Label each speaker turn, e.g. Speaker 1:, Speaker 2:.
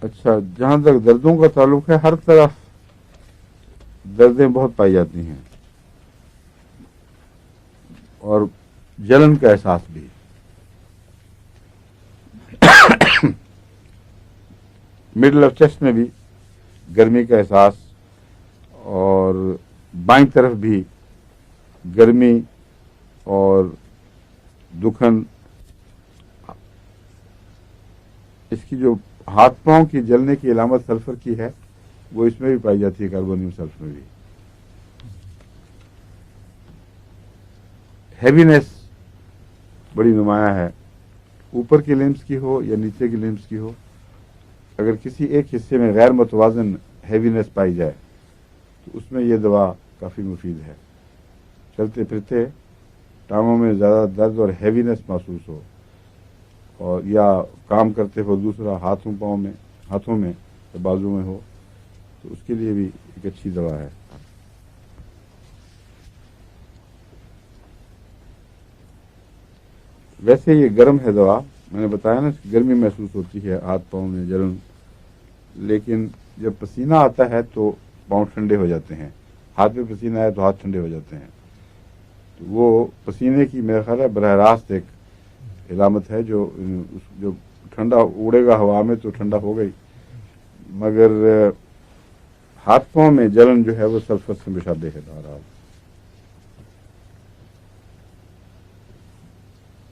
Speaker 1: اچھا، جہاں تک دردوں کا تعلق ہے، ہر طرف دردیں بہت پائی جاتی ہیں اور جلن کا احساس بھی. مڈل آف چیسٹ میں بھی گرمی کا احساس، اور بائیں طرف بھی گرمی اور دکھن. اس کی جو ہاتھ پاؤں کی جلنے کی علامت سلفر کی ہے، وہ اس میں بھی پائی جاتی ہے، کاربونیم سلفر میں بھی. ہیوینس بڑی نمایاں ہے، اوپر کی لمبس کی ہو یا نیچے کی لمبس کی ہو. اگر کسی ایک حصے میں غیر متوازن ہیوینس پائی جائے تو اس میں یہ دوا کافی مفید ہے. چلتے پھرتے ٹانگوں میں زیادہ درد اور ہیوینس محسوس ہو، اور یا کام کرتے ہو دوسرا ہاتھوں میں یا بازو میں ہو، تو اس کے لیے بھی ایک اچھی دوا ہے. ویسے یہ گرم ہے دوا، میں نے بتایا نا، گرمی محسوس ہوتی ہے ہاتھ پاؤں میں جلن، لیکن جب پسینہ آتا ہے تو پاؤں ٹھنڈے ہو جاتے ہیں. ہاتھ میں پسینہ آئے تو ہاتھ ٹھنڈے ہو جاتے ہیں. تو وہ پسینے کی میرا خیال ہے براہ راست ایک علامت ہے، جو ٹھنڈا اڑے گا ہوا میں تو ٹھنڈا ہو گئی، مگر ہاتھ پاؤں میں جلن جو ہے وہ سلفر سے مشابہ ہے. بہرحال